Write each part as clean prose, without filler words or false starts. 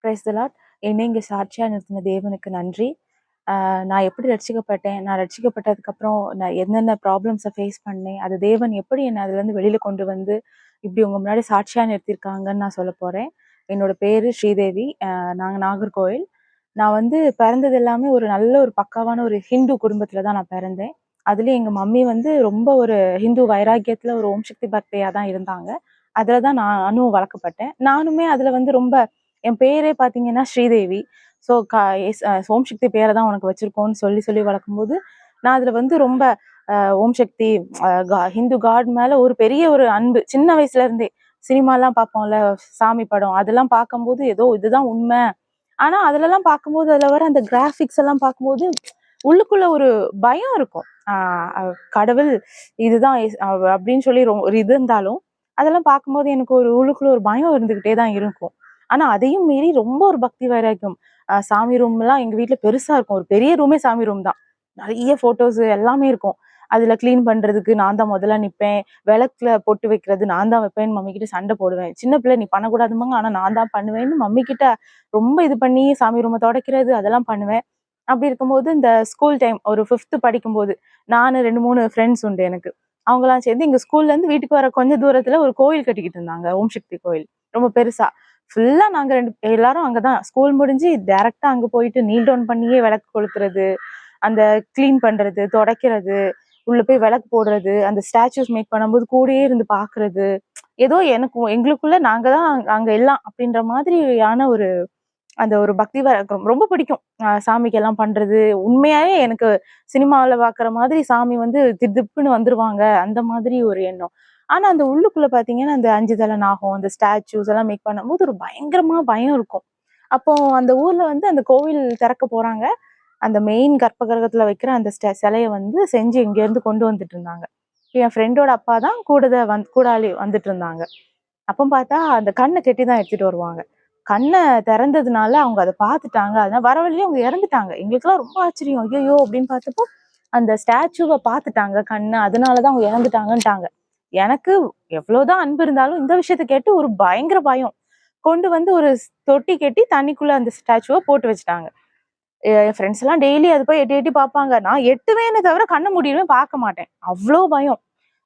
Praise the Lord. என்னை இங்கே சாட்சியா நிறுத்தின தேவனுக்கு நன்றி. நான் எப்படி ரட்சிக்கப்பட்டேன், நான் ரட்சிக்கப்பட்டதுக்கப்புறம் நான் என்னென்ன ப்ராப்ளம்ஸை ஃபேஸ் பண்ணேன், அது தேவன் எப்படி என்னை அதுலேருந்து வெளியில் கொண்டு வந்து இப்படி உங்கள் முன்னாடி சாட்சியாக நிறுத்தியிருக்காங்கன்னு நான் சொல்ல போகிறேன். என்னோட பேர் ஸ்ரீதேவி. நாங்கள் நாகர்கோவில். நான் வந்து பிறந்தது எல்லாமே ஒரு நல்ல ஒரு பக்காவான ஒரு ஹிந்து குடும்பத்தில் தான் நான் பிறந்தேன். அதுலேயும் எங்கள் மம்மி வந்து ரொம்ப ஒரு ஹிந்து வைராக்கியத்தில் ஒரு ஓம் சக்தி பக்தையாக தான் இருந்தாங்க. அதில் தான் நானும் வளர்க்கப்பட்டேன். நானுமே அதில் வந்து ரொம்ப என் பேரே பார்த்தீங்கன்னா ஸ்ரீதேவி. ஸோ ஓம் சக்தி பேரை தான் உனக்கு வச்சிருக்கோன்னு சொல்லி சொல்லி வளர்க்கும்போது நான் அதில் வந்து ரொம்ப ஓம் சக்தி ஹிந்து காட் மேலே ஒரு பெரிய ஒரு அன்பு சின்ன வயசுல இருந்தே. சினிமாலாம் பார்ப்போம்ல, சாமி படம் அதெல்லாம் பார்க்கும்போது ஏதோ இதுதான் உண்மை. ஆனா அதுலலாம் பார்க்கும்போது அதுல வர அந்த கிராஃபிக்ஸ் எல்லாம் பார்க்கும்போது உள்ளுக்குள்ள ஒரு பயம் இருக்கும். கடவுள் இதுதான் அப்படின்னு சொல்லி ஒரு இது இருந்தாலும் அதெல்லாம் பார்க்கும்போது எனக்கு ஒரு உள்ளுக்குள்ள ஒரு பயம் இருந்துகிட்டே தான் இருக்கும். ஆனா அதையும் மீறி ரொம்ப ஒரு பக்தி வைராக்கியம். சாமி ரூம் எல்லாம் எங்க வீட்டுல பெருசா இருக்கும். ஒரு பெரிய ரூமே சாமி ரூம் தான். நிறைய போட்டோஸ் எல்லாமே இருக்கும். அதுல கிளீன் பண்றதுக்கு நான் தான் முதல்ல நிப்பேன். விளக்குல பொட்டு வைக்கிறது நான் தான் வைப்பேன்னு மம்மி கிட்ட சண்டை போடுவேன். சின்ன பிள்ளை நீ பண்ணக்கூடாதுமாங்க, ஆனா நான் தான் பண்ணுவேன்னு மம்மி கிட்ட ரொம்ப இது பண்ணி சாமி ரூமை துடைக்கிறது அதெல்லாம் பண்ணுவேன். அப்படி இருக்கும்போது இந்த ஸ்கூல் டைம் ஒரு 5th படிக்கும்போது நானு 2, 3 ஃப்ரெண்ட்ஸ் உண்டு எனக்கு. அவங்கலாம் சேர்ந்து எங்க ஸ்கூல்ல இருந்து வீட்டுக்கு வர கொஞ்ச தூரத்துல ஒரு கோயில் கட்டிக்கிட்டு இருந்தாங்க. ஓம் சக்தி கோயில் ரொம்ப பெருசா. ஃபுல்லா நாங்க எல்லாரும் அங்கதான் ஸ்கூல் முடிஞ்சு டைரக்டா அங்க போயிட்டு நீல் டவுன் பண்ணியே விளக்கு கொளுத்துறது, அந்த கிளீன் பண்றது, துடைக்கிறது, உள்ள போய் விளக்கு போடுறது, அந்த ஸ்டாச்சுஸ் மேக் பண்ணும்போது கூடயே இருந்து பாக்குறது. ஏதோ எனக்கும் எங்களுக்குள்ள நாங்க தான் அங்க எல்லாம் அப்படின்ற மாதிரியான ஒரு அந்த ஒரு பக்தி ரொம்ப பிடிக்கும். சாமிக்கு எல்லாம் பண்றது. உண்மையாவே எனக்கு சினிமாவில் பாக்குற மாதிரி சாமி வந்து திடுப்புன்னு வந்துருவாங்க அந்த மாதிரி ஒரு எண்ணம். ஆனா அந்த உள்ளுக்குள்ள பாத்தீங்கன்னா அந்த 5 தலை நாகம், அந்த ஸ்டாச்சூஸ் எல்லாம் மேக் பண்ணும்போது ஒரு பயங்கரமா பயம் இருக்கும். அப்போ அந்த ஊர்ல வந்து அந்த கோவில் திறக்க போறாங்க. அந்த மெயின் கர்ப்ப கிரகத்துல வைக்கிற அந்த சிலையை வந்து செஞ்சு இங்க இருந்து கொண்டு வந்துட்டு இருந்தாங்க. என் ஃப்ரெண்டோட அப்பா தான் கூடாளி வந்துட்டு இருந்தாங்க. அப்ப பார்த்தா அந்த கண்ணை கெட்டி தான் எடுத்துட்டு வருவாங்க. கண்ணை திறந்ததுனால அவங்க அதை பார்த்துட்டாங்க. அதனால வர வழியிலே அவங்க இறந்துட்டாங்க. எங்களுக்கெல்லாம் ரொம்ப ஆச்சரியம். ஐயோ அப்படின்னு பார்த்தப்போ அந்த ஸ்டாச்சுவை பார்த்துட்டாங்க கண்ணு, அதனாலதான் அவங்க இறந்துட்டாங்கன்ட்டாங்க. எனக்கு எவ்வளவுதான் அன்பு இருந்தாலும் இந்த விஷயத்த கேட்டு ஒரு பயங்கர பயம். கொண்டு வந்து ஒரு தொட்டி கட்டி தண்ணிக்குள்ள அந்த ஸ்டாச்சுவை போட்டு வச்சுட்டாங்க. என் ஃப்ரெண்ட்ஸ் எல்லாம் டெய்லி அது போய் எட்டி எட்டி பார்ப்பாங்க. நான் எட்டுவேன்னு தவிர கண்ண மூடியுமே பார்க்க மாட்டேன். அவ்வளோ பயம்.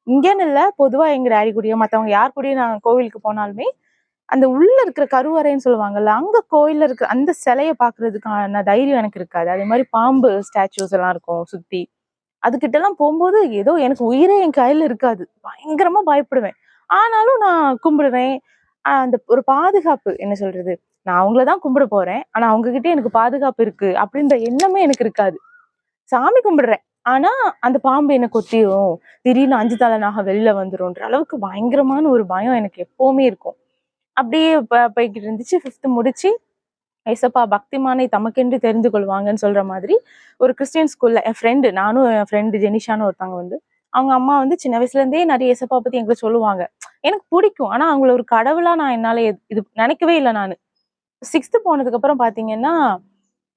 இங்கன்னு இல்ல, பொதுவா எங்க டாடி கூடயோ மத்தவங்க யார் கூடயும் நான் கோவிலுக்கு போனாலுமே அந்த உள்ள இருக்கிற கருவறைன்னு சொல்லுவாங்கல்ல, அங்க கோயில்ல இருக்கிற அந்த சிலைய பாக்குறதுக்கான தைரியம் எனக்கு இருக்காது. அதே மாதிரி பாம்பு ஸ்டாச்சுஸ் எல்லாம் இருக்கும் சுத்தி. அதுகிட்ட எல்லாம் போகும்போது ஏதோ எனக்கு உயிரே என் கையில இருக்காது. பயங்கரமா பயப்படுவேன். ஆனாலும் நான் கும்பிடுவேன். அந்த ஒரு பாதுகாப்பு என்ன சொல்றது, நான் அவங்களதான் கும்பிட போறேன். ஆனா அவங்க கிட்ட எனக்கு பாதுகாப்பு இருக்கு அப்படின்ற எண்ணமே எனக்கு இருக்காது. சாமி கும்பிடுறேன். ஆனா அந்த பாம்பு என்ன கொத்திரும், திடீர்னு 5 தலை நாகம் வெளியில வந்துரும்ன்ற அளவுக்கு பயங்கரமான ஒரு பயம் எனக்கு எப்பவுமே இருக்கும். அப்படியே போய்கிட்டு இருந்துச்சு. 5th முடிச்சு ஏசப்பா பக்திமானை தமக்கென்று தெரிந்து கொள்வாங்கன்னு சொல்ற மாதிரி ஒரு கிறிஸ்டியன் ஸ்கூல்ல என் ஃப்ரெண்டு, நானும் என் ஃப்ரெண்டு ஜெனிஷான்னு ஒருத்தவங்க வந்து அவங்க அம்மா வந்து சின்ன வயசுல இருந்தே நிறைய ஏசப்பா பத்தி எங்களுக்கு சொல்லுவாங்க. எனக்கு பிடிக்கும். ஆனா அவங்கள ஒரு கடவுளா நான் என்னால இது நினைக்கவே இல்லை நானு. 6th போனதுக்கு அப்புறம் பாத்தீங்கன்னா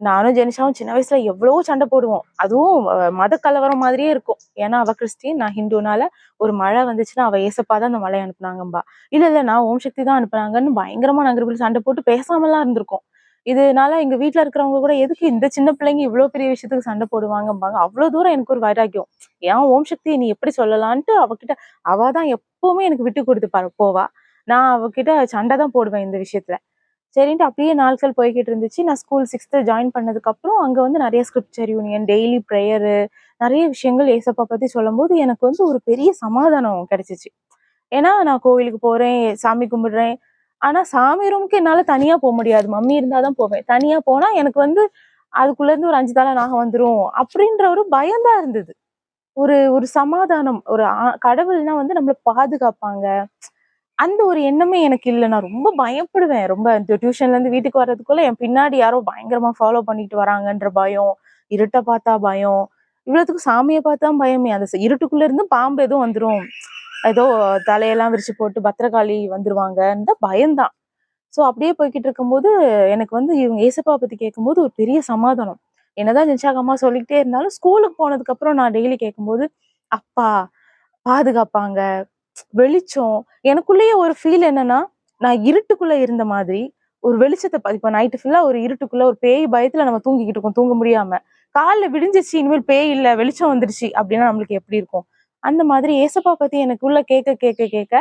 நானும் ஜெனிஷாவும் சின்ன வயசுல எவ்வளவோ சண்டை போடுவோம். அதுவும் மத கலவரம் மாதிரியே இருக்கும். ஏன்னா அவ கிறிஸ்டின், நான் ஹிந்துனால ஒரு மழை வந்துச்சுன்னா அவ ஏசப்பா தான் அந்த மழையை அனுப்புனாங்கம்பா. இல்ல நான் ஓம் சக்தி தான் அனுப்புனாங்கன்னு பயங்கரமா நாங்க ரெண்டு பேரும் சண்டை போட்டு பேசாமலாம் இருந்திருக்கோம். இதனால எங்க வீட்டுல இருக்கிறவங்க கூட எதுக்கு இந்த சின்ன பிள்ளைங்க இவ்வளவு பெரிய விஷயத்துக்கு சண்டை போடுவாங்கம்பாங்க. அவ்வளவு தூரம் எனக்கு ஒரு வைராக்கியம். ஏன் ஓம் சக்தியை நீ எப்படி சொல்லலான்ட்டு அவகிட்ட, அவ தான் எப்பவுமே எனக்கு விட்டு கொடுத்து போவா. நான் அவகிட்ட சண்டை தான் போடுவேன் இந்த விஷயத்துல. சரின்ட்டு அப்படியே நாட்கள் போய்கிட்டு இருந்துச்சு. நான் ஸ்கூல் 6th ஜாயின் பண்ணதுக்கு அப்புறம் அங்க வந்து நிறைய ஸ்கிரிப்சர் யூனியன், டெய்லி ப்ரேயரு, நிறைய விஷயங்கள் ஏசப்பா பத்தி சொல்லும்போது எனக்கு வந்து ஒரு பெரிய சமாதானம் கிடைச்சிச்சு. ஏன்னா நான் கோவிலுக்கு போறேன், சாமி கும்பிடுறேன். ஆனா சாமி ரூமுக்கு என்னால தனியா போக முடியாது. மம்மி இருந்தாதான் போவேன். தனியா போனா எனக்கு வந்து அதுக்குள்ள இருந்து ஒரு 5 தலை நாகம் வந்துரும் அப்படின்ற ஒரு பயம்தான் இருந்தது. ஒரு ஒரு சமாதானம், ஒரு கடவுள்னா வந்து நம்மள பாதுகாப்பாங்க. அந்த ஒரு எண்ணமே எனக்கு இல்ல. நான் ரொம்ப பயப்படுவேன். ரொம்ப இந்த டியூஷன்ல இருந்து வீட்டுக்கு வர்றதுக்குள்ள என் பின்னாடி யாரோ பயங்கரமா ஃபாலோ பண்ணிட்டு வராங்கன்ற பயம், இருட்ட பார்த்தா பயம், இவ்வளவுத்துக்கும் சாமியை பார்த்தா பயமே. அந்த இருட்டுக்குள்ள இருந்து பாம்பு எதுவும் வந்துரும், ஏதோ தலையெல்லாம் விரிச்சு போட்டு பத்திரகாளி வந்துருவாங்கன்ற பயம்தான். சோ அப்படியே போய்கிட்டு இருக்கும்போது எனக்கு வந்து இவங்க ஏசப்பா பத்தி கேட்கும்போது ஒரு பெரிய சமாதானம். என்னதான் ஜென்ஷாக் அம்மா சொல்லிக்கிட்டே இருந்தாலும் ஸ்கூலுக்கு போனதுக்கு அப்புறம் நான் டெய்லி கேட்கும்போது அப்பா பாதுகாப்பாங்க, வெளிச்சம். எனக்குள்ளேயே ஒரு ஃபீல் என்னன்னா, நான் இருட்டுக்குள்ள இருந்த மாதிரி, ஒரு வெளிச்சத்தை இப்ப நைட்டு ஃபுல்லா ஒரு இருட்டுக்குள்ள ஒரு பேய் பயத்துல நம்ம தூங்கிக்கிட்டு இருக்கோம், தூங்க முடியாம. காலைல விடிஞ்சிச்சு, இனிமேல் பேய் இல்ல, வெளிச்சம் வந்துருச்சு அப்படின்னா நம்மளுக்கு எப்படி இருக்கும்? அந்த மாதிரி ஏசப்பா பத்தி எனக்குள்ள கேட்க கேட்க கேட்க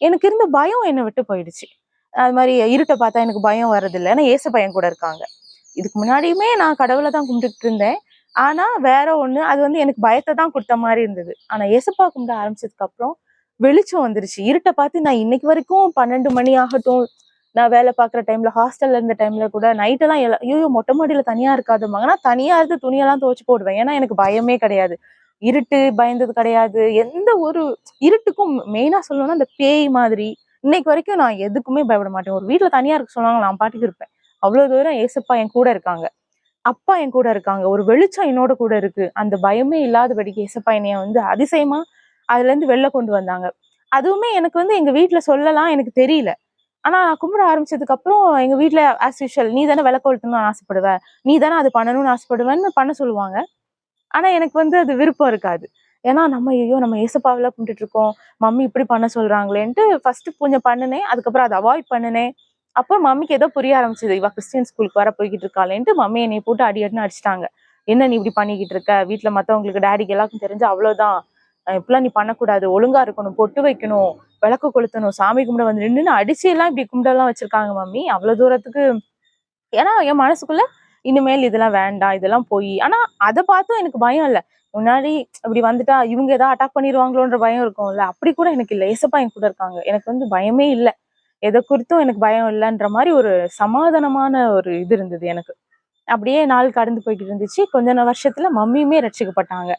எனக்கு இருந்த பயம் என்னை விட்டு போயிடுச்சு. அது மாதிரி இருட்ட பார்த்தா எனக்கு பயம் வர்றதில்ல. ஏன்னா ஏசப்பா என் கூட இருக்காங்க. இதுக்கு முன்னாடியுமே நான் கடவுளை தான் கும்பிட்டுட்டு இருந்தேன். ஆனா வேற ஒண்ணு, அது வந்து எனக்கு பயத்தை தான் கொடுத்த மாதிரி இருந்தது. ஆனா ஏசப்பா கும்பிட ஆரம்பிச்சதுக்கு அப்புறம் வெளிச்சம் வந்துருச்சு. இருட்ட பார்த்து நான் இன்னைக்கு வரைக்கும் 12 மணி ஆகட்டும், நான் வேலை பார்க்குற டைம்ல, ஹாஸ்டல்ல இருந்த டைம்ல கூட நைட்டெல்லாம் ஐயோ மொட்டை மாடியில தனியா இருக்காதும்பாங்க. ஆனா தனியா இருந்து துணியெல்லாம் துவைச்சு போடுவேன். ஏன்னா எனக்கு பயமே கிடையாது. இருட்டு பயந்தது கிடையாது. எந்த ஒரு இருட்டுக்கும் மெயினா சொல்லணும்னா அந்த பேய் மாதிரி இன்னைக்கு வரைக்கும் நான் எதுக்குமே பயப்பட மாட்டேன். ஒரு வீட்ல தனியா இருக்க சொன்னாங்க, நான் பாட்டுக்கு இருப்பேன். அவ்வளவு தூரம் ஏசப்பா என் கூட இருக்காங்க. அப்பா என் கூட இருக்காங்க. ஒரு வெளிச்சம் என்னோட கூட இருக்கு. அந்த பயமே இல்லாதபடிக்கு ஏசப்பா என்னைய வந்து அதிசயமா அதுல இருந்து வெளில கொண்டு வந்தாங்க. அதுவுமே எனக்கு வந்து எங்க வீட்ல சொல்லலாம் எனக்கு தெரியல. ஆனா நான் கும்பிட ஆரம்பிச்சதுக்கு அப்புறம் எங்க வீட்ல ஆஸ் யூசுவல் நீ தானே விளக்கு கொளுத்தணும்னு ஆசைப்படுவ. நீ தானே அது பண்ணணும்னு ஆசைப்படுவேன்னு பண்ண சொல்லுவாங்க. ஆனா எனக்கு வந்து அது விருப்பம் இருக்காது. ஏன்னா நம்ம ஐயோ! நம்ம ஏசப்பாவலாம் கும்பிட்டுட்டு இருக்கோம். மம்மி இப்படி பண்ண சொல்றாங்களேன்ட்டு ஃபர்ஸ்ட் கொஞ்சம் பண்ணுனேன். அதுக்கப்புறம் அத அவாய்ட் பண்ணுனேன். அப்ப மம்மிக்கு ஏதோ புரிய ஆரம்பிச்சது. இவ கிறிஸ்டியன் ஸ்கூலுக்கு வேற போய்க்கிட்டு இருக்காளேன்ட்டு மம்மி என்னைய போட்டு அடி அடின்னு அடிச்சுட்டாங்க. என்ன நீ இப்படி பண்ணிக்கிட்டு இருக்க? வீட்ல மத்தவங்களுக்கு டாடிக்கு எல்லாருக்கும் தெரிஞ்சா அவ்வளோதான். இப்படிலாம் நீ பண்ணக்கூடாது. ஒழுங்கா இருக்கணும். பொட்டு வைக்கணும். விளக்கு கொளுத்தணும். சாமி கும்பிட வந்து நின்னுன்னு அடிச்சு எல்லாம் இப்படி கும்பிடலாம் வச்சிருக்காங்க மம்மி. அவ்வளோ தூரத்துக்கு ஏன்னா என் மனசுக்குள்ள இனிமேல் இதெல்லாம் வேண்டாம், இதெல்லாம் பொய். ஆனா அத பார்த்தும் எனக்கு பயம் இல்ல. முன்னாடி இப்படி வந்துட்டா இவங்க ஏதாவது அட்டாக் பண்ணிருவாங்களோன்ற பயம் இருக்கும்ல. அப்படி கூட எனக்கு இல்ல. ஏசப்பா என் கூட இருக்காங்க. எனக்கு வந்து பயமே இல்ல. எத குறித்தும் எனக்கு பயம் இல்லன்ற மாரி ஒரு சமாதானமான ஒரு இது இருந்தது எனக்கு. அப்படியே நாள் கடந்து போய்க்கிட்டு இருந்துச்சு. கொஞ்ச வருஷத்துல மம்மியுமே ரட்சிக்கப்பட்டாங்க.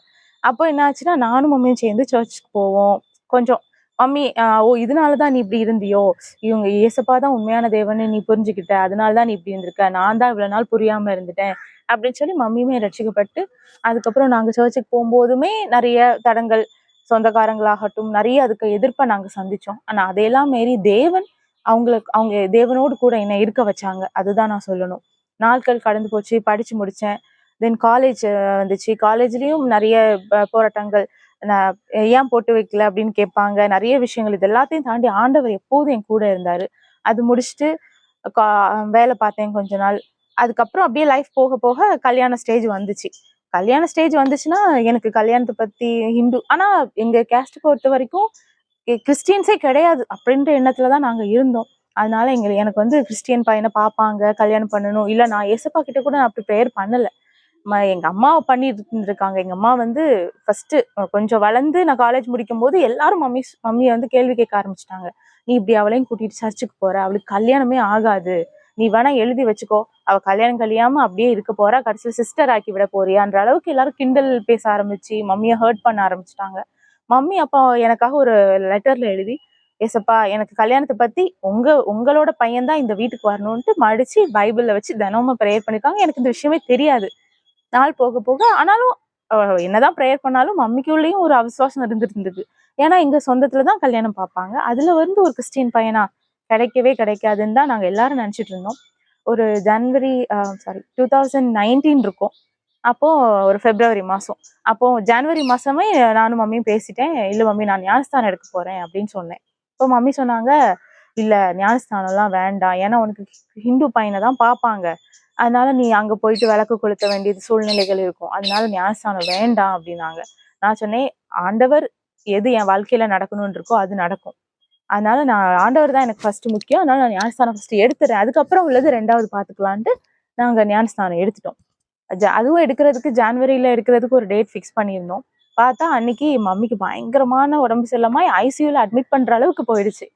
அப்போ என்ன ஆச்சுன்னா, நானும் மம்மியும் சேர்ந்து சர்ச்சுக்கு போவோம். கொஞ்சம் மம்மி ஓ! இதனால தான் நீ இப்படி இருந்தியோ? இவங்க இயேசப்பா தான் உண்மையான தேவன்னு நீ புரிஞ்சுக்கிட்ட. அதனால தான் நீ இப்படி இருந்திருக்க. நான் தான் இவ்வளவு நாள் புரியாம இருந்துட்டேன். அப்படின்னு சொல்லி மம்மியுமே ரட்சிக்கப்பட்டு, அதுக்கப்புறம் நாங்க சர்ச்சுக்கு போம்போதுமே நெறைய தடங்கல், சொந்தக்காரங்களாகட்டும், நெறைய அதுக்கு எதிர்ப்ப நாங்க சந்திச்சோம். ஆனா அதையெல்லாம் மீறி தேவன் அவங்க தேவனோடு கூட என்னை இருக்க வச்சாங்க. அதுதான் நான் சொல்லணும். நாட்கள் கடந்து போச்சு. படிச்சு முடிச்சேன். தென் காலேஜ் வந்துச்சு. காலேஜ்லயும் நெறைய போராட்டங்கள். நான் ஏன் பொட்டு வைக்கல அப்படின்னு கேட்பாங்க. நெறைய விஷயங்கள். இது எல்லாத்தையும் தாண்டி ஆண்டவர் எப்போதும் என் கூட இருந்தாரு. அது முடிச்சுட்டு கா வேலை பார்த்தேன் கொஞ்ச நாள். அதுக்கப்புறம் அப்படியே லைஃப் போக போக கல்யாண ஸ்டேஜ் வந்துச்சு. கல்யாண ஸ்டேஜ் வந்துச்சுன்னா, எனக்கு கல்யாணத்த பத்தி ஆனா எங்க கேஸ்ட் பொறுத்தவரைக்கும் கிறிஸ்டியன்ஸே கிடையாது அப்படின்ற எண்ணத்துல தான் நாங்க இருந்தோம். அதனால எனக்கு வந்து கிறிஸ்டியன் பையன பார்ப்பாங்க, கல்யாணம் பண்ணணும். இல்ல நான் ஏசப்பா கிட்ட கூட நான் அப்படி பிரேயர் பண்ணல. எங்க அம்மா பண்ணிட்டு இருந்திருக்காங்க. எங்க அம்மா வந்து ஃபர்ஸ்ட் கொஞ்சம் வளர்ந்து நான் காலேஜ் முடிக்கும்போது எல்லாரும் மம்மிய வந்து கேள்வி கேட்க ஆரம்பிச்சுட்டாங்க. நீ இப்படி அவளையும் கூட்டிட்டு சர்ச்சுக்கு போற, அவளுக்கு கல்யாணமே ஆகாது. நீ வேணா எழுதி வச்சுக்கோ. அவ கல்யாணம் கழியாம அப்படியே இருக்க போறா. கடைசியில சிஸ்டர் ஆக்கி விட போறியான்ற அளவுக்கு எல்லாரும் கிண்டல் பேச ஆரம்பிச்சு மம்மிய ஹர்ட் பண்ண ஆரம்பிச்சுட்டாங்க. மம்மி அப்போ எனக்காக ஒரு லெட்டர்ல எழுதி, ஏசப்பா எனக்கு கல்யாணத்த பத்தி உங்களோட பையன் தான் இந்த வீட்டுக்கு வரணும்ன்ட்டு மடிச்சு பைபிள்ல வச்சு தினமும் பிரேயர் பண்ணிருக்காங்க. எனக்கு இந்த விஷயமே தெரியாது. நாள் போக போக ஆனாலும் என்னதான் பிரேயர் பண்ணாலும் மம்மிக்குள்ளேயும் ஒரு அவிசுவாசம் இருந்துட்டு இருந்தது. ஏன்னா எங்க சொந்தத்துல தான் கல்யாணம் பார்ப்பாங்க. அதுல வந்து ஒரு கிறிஸ்டியன் பையனா கிடைக்கவே கிடைக்காதுன்னு தான் நாங்க எல்லாரும் நினைச்சிட்டு இருந்தோம். ஒரு ஜனவரி சாரி 2019 இருக்கும். அப்போ ஒரு பிப்ரவரி மாசம். அப்போ ஜனவரி மாசமே நானும் மம்மியும் பேசிட்டேன். இல்ல மம்மி நான் ஞானஸ்தானம் எடுக்க போறேன் அப்படின்னு சொன்னேன். இப்போ மம்மி சொன்னாங்க, இல்ல ஞானஸ்தானம்லாம் வேண்டாம். ஏன்னா உனக்கு ஹிந்து பையனை தான் பார்ப்பாங்க. அதனால நீ அங்க போயிட்டு விளக்கு கொளுத்த வேண்டியது சூழ்நிலைகள் இருக்கும். அதனால ஞானஸ்தானம் வேண்டாம் அப்படின்னாங்க. நான் சொன்னேன், ஆண்டவர் எது என் வாழ்க்கையில நடக்கணும்னு இருக்கோ அது நடக்கும். அதனால நான் ஆண்டவர் தான் எனக்கு ஃபர்ஸ்ட் முக்கியம். அதனால நான் ஞானஸ்தானம் ஃபர்ஸ்ட் எடுத்துறேன். அதுக்கப்புறம் உள்ளது 2வது பார்த்துக்கலான்ட்டு நாங்க ஞானஸ்தானம் எடுத்துட்டோம். அதுவும் எடுக்கிறதுக்கு ஜான்வரியில எடுக்கிறதுக்கு ஒரு டேட் ஃபிக்ஸ் பண்ணியிருந்தோம். பார்த்தா அன்னைக்கு மம்மிக்கு பயங்கரமான உடம்பு சரியில்லாம ஐசியூல அட்மிட் பண்ற அளவுக்கு போயிடுச்சு.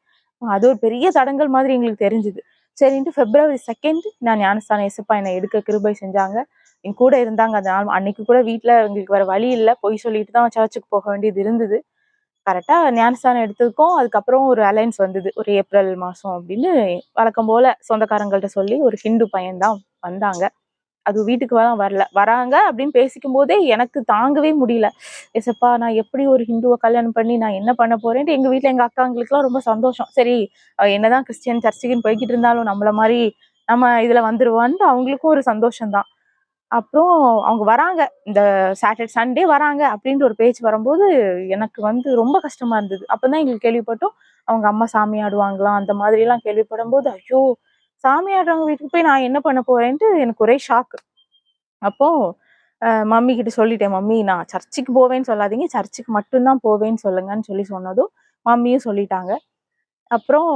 அது ஒரு பெரிய தடங்கல் மாதிரி எங்களுக்கு தெரிஞ்சுது. சரின்ட்டு பிப்ரவரி 2 நான் ஞானஸ்தானம் ஏசப்பா என்னை எடுக்க கிருபை செஞ்சாங்க. என் கூட இருந்தாங்க அந்த நாள். அன்னைக்கு கூட வீட்ல எங்களுக்கு வேற வழி இல்ல. பொய் சொல்லிட்டு தான் சர்ச்சுக்கு போக வேண்டியது இருந்தது. கரெக்டா ஞானஸ்தானம் எடுத்ததுக்கும் அதுக்கப்புறம் ஒரு அலைன்ஸ் வந்தது. ஒரு ஏப்ரல் மாசம் அப்படின்னு வழக்கம் போல சொந்தக்காரங்கள்ட்ட சொல்லி ஒரு ஹிந்து பையன் தான் வந்தாங்க. அது வீட்டுக்கு வரல. வராங்க அப்படின்னு பேசிக்கும் போதே எனக்கு தாங்கவே முடியல. ஏசப்பா நான் எப்படி ஒரு ஹிந்துவ கல்யாணம் பண்ணி நான் என்ன பண்ண போறேன்ட்டு எங்க வீட்ல எங்க அக்காங்களுக்குலாம் ரொம்ப சந்தோஷம். சரி என்னதான் கிறிஸ்டியன் சர்ச்சுக்குன்னு போய்க்கிட்டு இருந்தாலும் நம்மள மாரி நம்ம இதுல வந்துருவான்ட்டு அவங்களுக்கும் ஒரு சந்தோஷம் தான். அப்புறம் அவங்க வராங்க. இந்த சண்டே வராங்க அப்படின்ற ஒரு பேச்சு வரும்போது எனக்கு வந்து ரொம்ப கஷ்டமா இருந்தது. அப்பதான் எங்களுக்கு கேள்விப்பட்டோம். அவங்க அம்மா சாமி ஆடுவாங்களாம். அந்த மாதிரிலாம் கேள்விப்படும்போது, ஐயோ! சாமி ஆடுறவங்க வீட்டுக்கு போய் நான் என்ன பண்ண போறேன்ட்டு எனக்கு ஒரே ஷாக். அப்போ மம்மி கிட்ட சொல்லிட்டேன், மம்மி நான் சர்ச்சுக்கு போவேன்னு சொல்லாதீங்க, சர்ச்சுக்கு மட்டும்தான் போவேன்னு சொல்லுங்கன்னு சொன்னதும் மம்மியும் சொல்லிட்டாங்க. அப்புறம்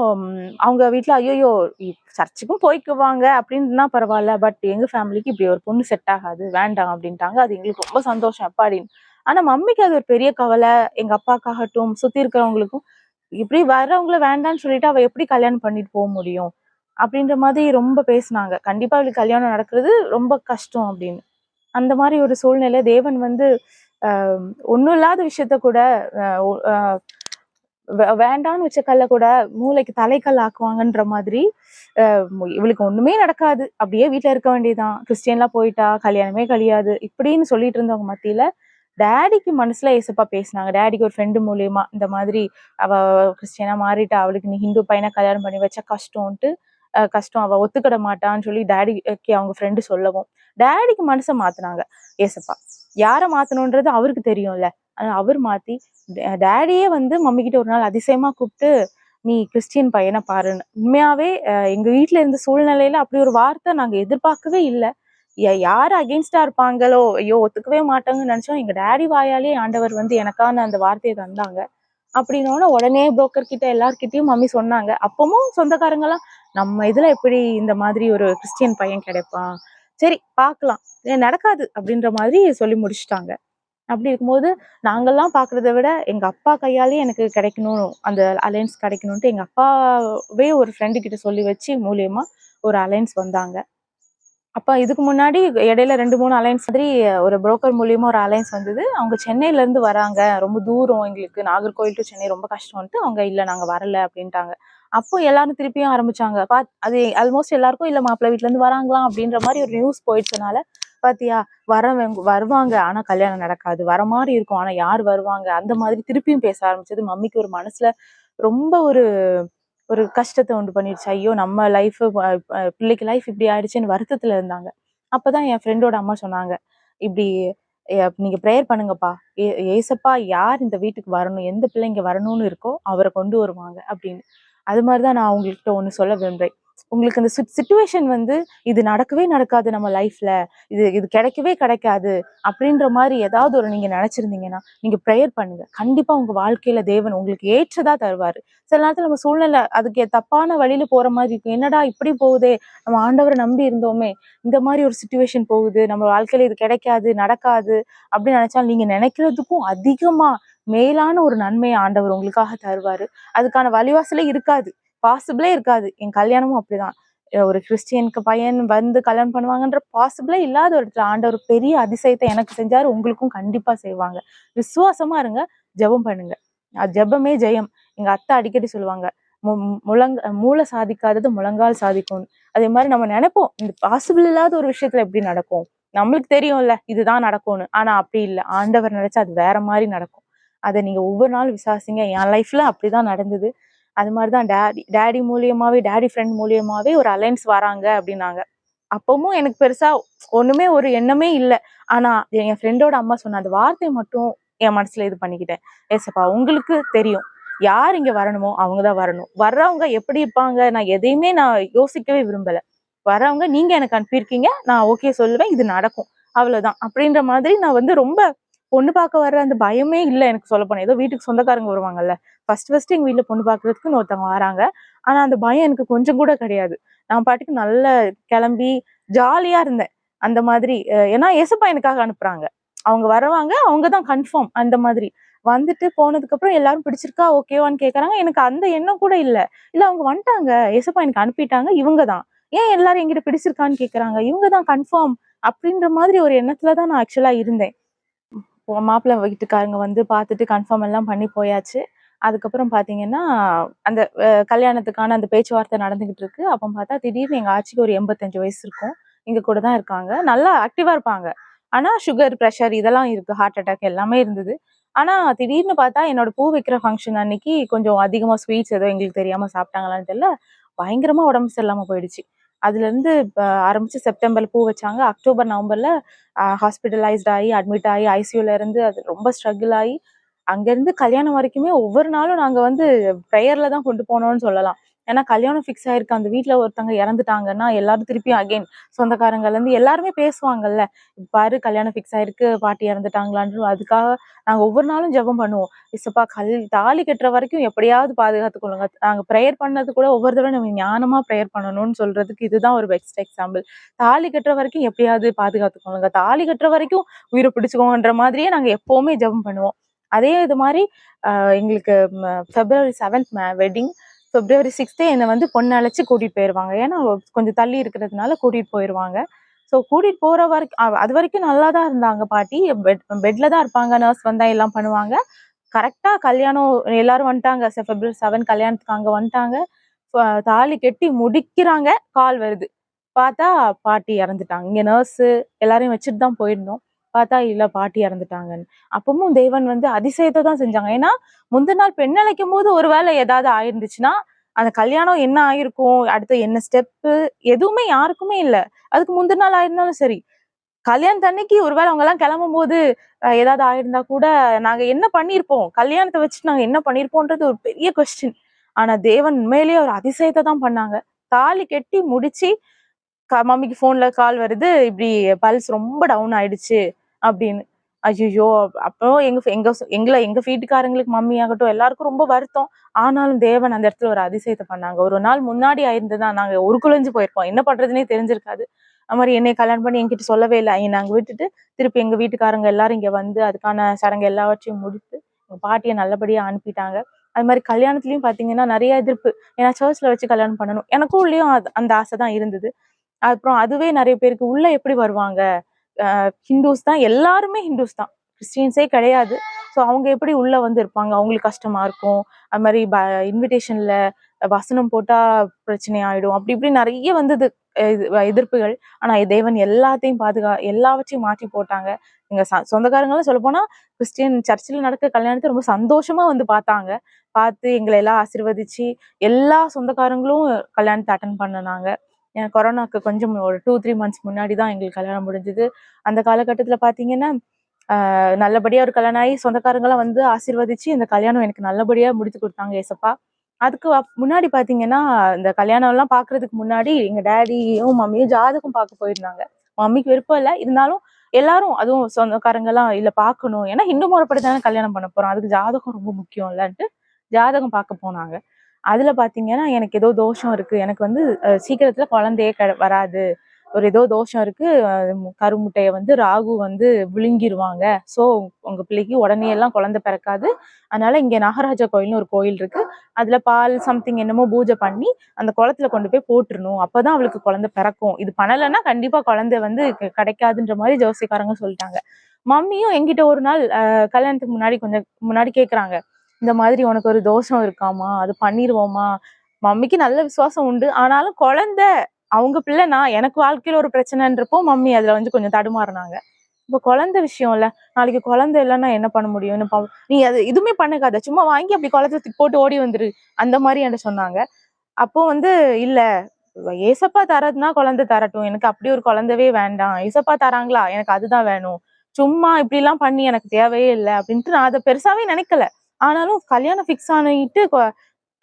அவங்க வீட்ல ஐயோ சர்ச்சுக்கும் போய்க்குவாங்க அப்படின்னா பரவாயில்ல, பட் எங்க ஃபேமிலிக்கு இப்படி ஒரு பொண்ணு செட் ஆகாது, வேண்டாம் அப்படின்ட்டாங்க. அது எங்களுக்கு ரொம்ப சந்தோஷம் அப்பாடின்னு. ஆனா மம்மிக்கு அது ஒரு பெரிய கவலை. எங்க அப்பாக்காகட்டும் சுத்தி இருக்கிறவங்களுக்கும் இப்படி வர்றவங்கள வேண்டான்னு சொல்லிட்டு அவ எப்படி கல்யாணம் பண்ணிட்டு போக முடியும் அப்படின்ற மாதிரி ரொம்ப பேசினாங்க. கண்டிப்பா அவளுக்கு கல்யாணம் நடக்கிறது ரொம்ப கஷ்டம் அப்படின்னு. அந்த மாதிரி ஒரு சூழ்நிலை தேவன் வந்து ஒண்ணும் இல்லாத விஷயத்த கூட வேண்டான்னு வச்ச கல்ல கூட மூளைக்கு தலைக்கல் ஆக்குவாங்கன்ற மாதிரி இவளுக்கு ஒண்ணுமே நடக்காது, அப்படியே வீட்டுல இருக்க வேண்டியதுதான், கிறிஸ்டியன்லாம் போயிட்டா கல்யாணமே கழியாது இப்படின்னு சொல்லிட்டு இருந்தவங்க மத்தியில டேடிக்கு மனசுல ஏசப்பா பேசினாங்க. டேடிக்கு ஒரு ஃப்ரெண்டு மூலியமா இந்த மாதிரி அவ கிறிஸ்டியனா மாறிட்டா, அவளுக்கு நீ ஹிந்து பையனை கல்யாணம் பண்ணி வச்சா கஷ்டம்ட்டு கஷ்டம், அவ ஒத்துக்கிட மாட்டான்னு சொல்லி டேடிக்கு அவங்க ஃப்ரெண்டு சொல்லவும் டேடிக்கு மனசை மாத்தினாங்க ஏசப்பா. யாரை மாத்தணும்ன்றது அவருக்கு தெரியும்ல. அவர் மாத்தி டேடியே வந்து மம்மி கிட்ட ஒரு நாள் அதிசயமா கூப்பிட்டு நீ கிறிஸ்டியன் பையனை பாருன்னு. உண்மையாவே எங்க வீட்டுல இருந்த சூழ்நிலையில அப்படி ஒரு வார்த்தை நாங்க எதிர்பார்க்கவே இல்லை. யாரு அகெயின்ஸ்டா இருப்பாங்களோ, ஐயோ ஒத்துக்கவே மாட்டாங்கன்னு நினைச்சோம். எங்க டேடி வாயாலே ஆண்டவர் வந்து எனக்கான அந்த வார்த்தையை தந்தாங்க. அப்படின்னோட உடனே புரோக்கர் கிட்ட எல்லார்கிட்டயும் மம்மி சொன்னாங்க. அப்பவும் சொந்தக்காரங்க எல்லாம் நம்ம இதுல எப்படி இந்த மாதிரி ஒரு கிறிஸ்டியன் பையன் கிடைப்பான், சரி பாக்கலாம், நடக்காது அப்படின்ற மாதிரி சொல்லி முடிச்சுட்டாங்க. அப்படி இருக்கும்போது நாங்கெல்லாம் பாக்குறத விட எங்க அப்பா கையாலே எனக்கு கிடைக்கணும், அந்த அலைன்ஸ் கிடைக்கணும்ட்டு எங்க அப்பாவே ஒரு ஃப்ரெண்டு கிட்ட சொல்லி வச்சு மூலியமா ஒரு அலைன்ஸ் வந்தாங்க. அப்ப இதுக்கு முன்னாடி இடையில 2, 3 அலைன்ஸ் மாதிரி ஒரு புரோக்கர் மூலியமா ஒரு அலைன்ஸ் வந்தது. அவங்க சென்னையில இருந்து வராங்க, ரொம்ப தூரம் எங்களுக்கு, நாகர்கோவில் டு சென்னை ரொம்ப கஷ்டம்ட்டு அவங்க இல்ல நாங்க வரல அப்படின்ட்டாங்க. அப்போ எல்லாரும் திருப்பியும் ஆரம்பிச்சாங்க. அது ஆல்மோஸ்ட் எல்லாருக்கும் இல்ல மாப்பிள்ளை வீட்டுல இருந்து வராங்களாம் அப்படின்ற மாதிரி ஒரு நியூஸ் போயிடுச்சனால, பாத்தியா வருவாங்க ஆனா கல்யாணம் நடக்காது, வர மாதிரி இருக்கும் ஆனா யார் வருவாங்க, அந்த மாதிரி திருப்பியும் பேச ஆரம்பிச்சது மம்மிக்கு ஒரு மனசுல ரொம்ப ஒரு ஒரு கஷ்டத்தை உண்டு பண்ணிடுச்சு. ஐயோ நம்ம லைஃப் பிள்ளைக்கு லைஃப் இப்படி ஆயிடுச்சுன்னு வருத்தத்துல இருந்தாங்க. அப்பதான் என் ஃப்ரெண்டோட அம்மா சொன்னாங்க, இப்படி நீங்க ப்ரேயர் பண்ணுங்கப்பா, ஏசப்பா யார் இந்த வீட்டுக்கு வரணும், எந்த பிள்ளைங்க வரணும்னு இருக்கோ அவரை கொண்டு வருவாங்க அப்படின்னு. அது மாதிரிதான் நான் உங்கள்கிட்ட ஒண்ணு சொல்ல விரும்புறேன். உங்களுக்கு அந்த சிச்சுவேஷன் வந்து இது நடக்கவே நடக்காது நம்ம லைஃப்ல, இது இது கிடைக்கவே கிடைக்காது அப்படின்ற மாதிரி ஏதாவது ஒரு நீங்க நினைச்சிருந்தீங்கன்னா நீங்க ப்ரேயர் பண்ணுங்க. கண்டிப்பா உங்க வாழ்க்கையில தேவன் உங்களுக்கு ஏற்றதா தருவாரு. சில நேரத்துல நம்ம சூழ்நிலை அதுக்கு தப்பான வழியில போற மாதிரி இருக்கும். என்னடா இப்படி போகுதே, நம்ம ஆண்டவரை நம்பி இருந்தோமே, இந்த மாதிரி ஒரு சிச்சுவேஷன் போகுது, நம்ம வாழ்க்கையில இது கிடைக்காது நடக்காது அப்படின்னு நினைச்சாலும் நீங்க நினைக்கிறதுக்கும் அதிகமா மேலான ஒரு நன்மையை ஆண்டவர் உங்களுக்காக தருவாரு. அதுக்கான வழிவாசலே இருக்காது, பாசிபிளே இருக்காது. என் கல்யாணமும் அப்படிதான். ஒரு கிறிஸ்டியனுக்கு பையன் வந்து கல்யாணம் பண்ணுவாங்கன்ற பாசிபிளே இல்லாத ஒரு இடத்துல ஆண்டவர் பெரிய அதிசயத்தை எனக்கு செஞ்சாரு, உங்களுக்கும் கண்டிப்பா செய்வாங்க. விசுவாசமா இருங்க, ஜெபம் பண்ணுங்க, ஜெபமே ஜெயம். எங்க அத்தை அடிக்கடி சொல்லுவாங்க, மூளை சாதிக்காதது முழங்கால் சாதிக்கும். அதே மாதிரி நம்ம நினைப்போம் இந்த பாசிபிள் இல்லாத ஒரு விஷயத்துல எப்படி நடக்கும், நம்மளுக்கு தெரியும்ல இதுதான் நடக்கும்னு, ஆனா அப்படி இல்லை, ஆண்டவர் நினைச்சா அது வேற மாதிரி நடக்கும். அதை நீங்க ஒவ்வொரு நாள் விசாரிச்சீங்க. என் லைஃப்ல அப்படிதான் நடந்தது. அது மாதிரிதான் டேடி மூலியமாவே, டேடி ஃப்ரெண்ட் மூலியமாவே ஒரு அலைன்ஸ் வராங்க அப்படின்னாங்க. அப்பவும் எனக்கு பெருசா ஒண்ணுமே ஒரு எண்ணமே இல்லை. ஆனா என் ஃப்ரெண்டோட அம்மா சொன்ன அந்த வார்த்தையை மட்டும் என் மனசுல இது பண்ணிக்கிட்டேன். ஏசப்பா உங்களுக்கு தெரியும் யார் இங்க வரணுமோ அவங்கதான் வரணும், வர்றவங்க எப்படி இருப்பாங்க நான் எதையுமே நான் யோசிக்கவே விரும்பல, வர்றவங்க நீங்க எனக்கு அனுப்பியிருக்கீங்க, நான் ஓகே சொல்லுவேன், இது நடக்கும், அவ்வளவுதான் அப்படின்ற மாதிரி நான் வந்து ரொம்ப பொண்ணு பார்க்க வர்ற அந்த பயமே இல்லை எனக்கு. சொல்ல போனேன் ஏதோ வீட்டுக்கு சொந்தக்காரங்க வருவாங்கல்ல, ஃபர்ஸ்ட் எங்க வீட்டுல பொண்ணு பாக்குறதுக்குன்னு ஒருத்தவங்க வராங்க, ஆனா அந்த பயம் எனக்கு கொஞ்சம் கூட கிடையாது. நான் பாட்டுக்கு நல்ல கிளம்பி ஜாலியா இருந்தேன் அந்த மாதிரி. ஏன்னா ஏசப்பா எனக்காக அனுப்புறாங்க, அவங்க வருவாங்க, அவங்கதான் கன்ஃபார்ம் அந்த மாதிரி. வந்துட்டு போனதுக்கு அப்புறம் எல்லாரும் பிடிச்சிருக்கா ஓகேவான்னு கேக்குறாங்க. எனக்கு அந்த எண்ணம் கூட இல்ல. இல்ல அவங்க வந்துட்டாங்க, ஏசப்பா எனக்கு அனுப்பிட்டாங்க, இவங்கதான், ஏன் எல்லாரும் என்கிட்ட பிடிச்சிருக்கான்னு கேக்குறாங்க, இவங்கதான் கன்ஃபார்ம் அப்படின்ற மாதிரி ஒரு எண்ணத்துலதான் நான் ஆக்சுவலா இருந்தேன். மாப்பிள்ளை வீட்டுக்காரங்க வந்து பார்த்துட்டு கன்ஃபார்ம் எல்லாம் பண்ணி போயாச்சு. அதுக்கப்புறம் பாத்தீங்கன்னா அந்த கல்யாணத்துக்கான அந்த பேச்சுவார்த்தை நடந்துகிட்டு இருக்கு. அப்ப பார்த்தா திடீர்னு எங்க ஆச்சிக்கு ஒரு 85 வயசு இருக்கும். எங்க கூட தான் இருக்காங்க, நல்லா ஆக்டிவா இருப்பாங்க. ஆனா சுகர், பிரஷர் இதெல்லாம் இருக்கு, ஹார்ட் அட்டாக் எல்லாமே இருந்தது. ஆனா திடீர்னு பார்த்தா என்னோட பூ வைக்கிற ஃபங்க்ஷன் அன்னைக்கு கொஞ்சம் அதிகமா ஸ்வீட்ஸ் ஏதோ எங்களுக்கு தெரியாம சாப்பிட்டாங்களான்னு தெரியல, பயங்கரமா உடம்பு சரியில்லாம போயிடுச்சு. அதுல இருந்து ஆரம்பிச்சு செப்டம்பர்ல பூ வச்சாங்க, அக்டோபர், நவம்பர்ல ஹாஸ்பிட்டலைஸ்ட் ஆகி அட்மிட் ஆகி ஐசியூல இருந்து அது ரொம்ப ஸ்ட்ரகிள் ஆகி அங்கிருந்து கல்யாணம் வரைக்குமே ஒவ்வொரு நாளும் நாங்க வந்து ப்ரேயர்ல தான் கொண்டு போனோம்னு சொல்லலாம். ஏன்னா கல்யாணம் ஃபிக்ஸ் ஆயிருக்கு, அந்த வீட்ல ஒருத்தவங்க இறந்துட்டாங்கன்னா எல்லாரும் திருப்பியும் அகைன் சொந்தக்காரங்கள்ல இருந்து எல்லாருமே பேசுவாங்கல்ல, பாரு கல்யாணம் ஃபிக்ஸ் ஆயிருக்கு, பாட்டி இறந்துட்டாங்களான்னு. அதுக்காக நாங்க ஒவ்வொரு நாளும் ஜெபம் பண்ணுவோம். இசப்பா தாலி கட்டுற வரைக்கும் எப்படியாவது பாதுகாத்துக் கொள்ளுங்க. நாங்க ப்ரேயர் பண்ணது கூட ஒவ்வொரு தடவை நம்ம ஞானமா ப்ரேயர் பண்ணணும்னு சொல்றதுக்கு இதுதான் ஒரு பெஸ்ட் எக்ஸாம்பிள். தாலி கட்டுற வரைக்கும் எப்படியாவது பாதுகாத்துக் கொள்ளுங்க, தாலி கட்டுற வரைக்கும் உயிரை பிடிச்சுக்கோங்கன்ற மாதிரியே நாங்க எப்பவுமே ஜெபம் பண்ணுவோம். அதே இது மாதிரி எங்களுக்கு February 7th wedding. February 6th என்னை வந்து பொண்ணு அழைச்சு கூட்டிட்டு போயிருவாங்க. ஏன்னா கொஞ்சம் தள்ளி இருக்கிறதுனால கூட்டிட்டு போயிருவாங்க. ஸோ கூட்டிட்டு போற வரைக்கும் அது வரைக்கும் நல்லா தான் இருந்தாங்க பாட்டி. பெட்ல தான் இருப்பாங்க, நர்ஸ் வந்தா எல்லாம் பண்ணுவாங்க. கரெக்டா கல்யாணம் எல்லாரும் வந்துட்டாங்க, February 7 கல்யாணத்துக்கு அங்க வந்துட்டாங்க. தாலி கட்டி முடிக்கிறாங்க, கால் வருது. பார்த்தா பாட்டி இறந்துட்டாங்க. இங்க நர்ஸ் எல்லாரையும் வச்சுட்டு தான் போயிருந்தோம். பார்த்தா இல்ல, பாட்டி இறந்துட்டாங்கன்னு. அப்பவும் தேவன் வந்து அதிசயத்தை தான் செஞ்சாங்க. ஏன்னா முந்தின நாள் பெண் அழைக்கும் போது ஒருவேளை ஏதாவது ஆயிருந்துச்சுன்னா அந்த கல்யாணம் என்ன ஆயிருக்கும், அடுத்து என்ன ஸ்டெப்பு, எதுவுமே யாருக்குமே இல்ல. அதுக்கு முந்தின நாள் ஆயிருந்தாலும் சரி, கல்யாணத்தன்னைக்கு ஒருவேளை அவங்க எல்லாம் கிளம்பும் போது ஏதாவது ஆயிருந்தா கூட நாங்க என்ன பண்ணிருப்போம், கல்யாணத்தை வச்சுட்டு நாங்க என்ன பண்ணிருப்போம்ன்றது ஒரு பெரிய கொஸ்டின். ஆனா தேவன் உண்மையிலேயே ஒரு அதிசயத்தை தான் பண்ணாங்க. தாலி கட்டி முடிச்சு மம்மிக்கு போன்ல கால் வருது, இப்படி பல்ஸ் ரொம்ப டவுன் ஆயிடுச்சு அப்படின்னு. ஐயோ, அப்போ எங்க வீட்டுக்காரங்களுக்கு, மம்மி ஆகட்டும், எல்லாருக்கும் ரொம்ப வருத்தம். ஆனாலும் தேவன் அந்த இடத்துல ஒரு அதிசயத்தை பண்ணாங்க. ஒரு நாள் முன்னாடி ஆயிருந்துதான் நாங்க உருக்குலைஞ்சு போயிருப்போம், என்ன பண்றதுன்னே தெரிஞ்சிருக்காது. அது மாதிரி என்னை கல்யாணம் பண்ணி என்கிட்ட சொல்லவே இல்லை. நாங்க விட்டுட்டு திருப்பி எங்க வீட்டுக்காரங்க எல்லாரும் இங்க வந்து அதுக்கான சடங்கு எல்லாவற்றையும் முடித்து எங்க பாட்டியை நல்லபடியா அனுப்பிட்டாங்க. அது மாதிரி கல்யாணத்துலயும் பாத்தீங்கன்னா நிறைய எதிர்ப்பு. ஏன்னா சர்ச்ல வச்சு கல்யாணம் பண்ணணும், எனக்கும் உள்ளேயும் அந்த ஆசை தான் இருந்தது. அப்புறம் அதுவே நிறைய பேருக்கு உள்ள எப்படி வருவாங்க, ஹிந்துஸ் தான், எல்லாருமே ஹிந்துஸ் தான், கிறிஸ்டியன்ஸே கிடையாது. ஸோ அவங்க எப்படி உள்ள வந்து இருப்பாங்க, அவங்களுக்கு கஷ்டமா இருக்கும். அது மாதிரி இன்விடேஷன்ல வசனம் போட்டா பிரச்சனை ஆயிடும், அப்படி இப்படி நிறைய வந்தது எதிர்ப்புகள். ஆனா தேவன் எல்லாத்தையும் எல்லாவற்றையும் மாற்றி போட்டாங்க. எங்க சொந்தக்காரங்களும் சொல்ல போனா கிறிஸ்டியன் சர்ச்சில் நடக்க கல்யாணத்தை ரொம்ப சந்தோஷமா வந்து பார்த்தாங்க. பார்த்து எங்களை எல்லாம் ஆசீர்வதிச்சு எல்லா சொந்தக்காரங்களும் கல்யாணத்தை அட்டன் பண்ணினாங்க. கொரோனாக்கு கொஞ்சம் ஒரு 2-3 months முன்னாடி தான் எங்களுக்கு கல்யாணம் முடிஞ்சது. அந்த காலகட்டத்துல பாத்தீங்கன்னா நல்லபடியா ஒரு கல்யாணம் ஆகி சொந்தக்காரங்களாம் வந்து ஆசீர்வதிச்சு இந்த கல்யாணம் எனக்கு நல்லபடியா முடிச்சு கொடுத்தாங்க ஏசப்பா. அதுக்கு முன்னாடி பாத்தீங்கன்னா இந்த கல்யாணம் எல்லாம் பாக்குறதுக்கு முன்னாடி எங்க டேடியும் மம்மியும் ஜாதகம் பார்க்க போயிருந்தாங்க. மம்மிக்கு விருப்பம் இல்லை, இருந்தாலும் எல்லாரும், அதுவும் சொந்தக்காரங்க எல்லாம் இல்ல பாக்கணும், ஏன்னா ஹிந்து முறைப்படி தானே கல்யாணம் பண்ண போறோம், அதுக்கு ஜாதகம் ரொம்ப முக்கியம் இல்லன்ட்டு ஜாதகம் பார்க்க போனாங்க. அதுல பாத்தீங்கன்னா எனக்கு ஏதோ தோஷம் இருக்கு, எனக்கு வந்து சீக்கிரத்துல குழந்தையே வராது, ஒரு ஏதோ தோஷம் இருக்கு, கருமுட்டைய வந்து ராகு வந்து விழுங்கிருவாங்க, சோ உங்க பிள்ளைக்கு உடனே எல்லாம் குழந்தை பிறக்காது, அதனால இங்க நாகராஜா கோயில்னு ஒரு கோயில் இருக்கு, அதுல பால் சம்திங் என்னமோ பூஜை பண்ணி அந்த குளத்துல கொண்டு போய் போட்டுருணும், அப்பதான் அவளுக்கு குழந்தை பிறக்கும், இது பண்ணலைன்னா கண்டிப்பா குழந்தை வந்து கிடைக்காதுன்ற மாதிரி ஜோசியக்காரங்க சொல்லிட்டாங்க. மம்மியும் என்கிட்ட ஒரு நாள் கல்யாணத்துக்கு கொஞ்சம் முன்னாடி கேக்குறாங்க, இந்த மாதிரி உனக்கு ஒரு தோஷம் இருக்காமா, அது பண்ணிருவோமா. மம்மிக்கு நல்ல விசுவாசம் உண்டு, ஆனாலும் குழந்தை அவங்க பிள்ளைனா எனக்கு வாழ்க்கையில ஒரு பிரச்சனைன்றப்போ மம்மி அதுல வந்து கொஞ்சம் தடுமாறினாங்க. இப்ப குழந்தை விஷயம் இல்ல, நாளைக்கு குழந்தை இல்லைன்னா என்ன பண்ண முடியும், நீ அது எதுவுமே பண்ணுக்காத, சும்மா வாங்கி அப்படி குழந்தை போட்டு ஓடி வந்துரு, அந்த மாதிரி என்கிட்ட சொன்னாங்க. அப்போ வந்து இல்ல, ஏசப்பா தரதுன்னா குழந்தை தரட்டும், எனக்கு அப்படி ஒரு குழந்தைவே வேண்டாம், ஏசப்பா தராங்களா எனக்கு அதுதான் வேணும், சும்மா இப்படி எல்லாம் பண்ணி எனக்கு தேவையே இல்லை அப்படின்ட்டு நான் அதை பெருசாவே நினைக்கல. ஆனாலும் கல்யாணம் ஃபிக்ஸ் ஆனிட்டு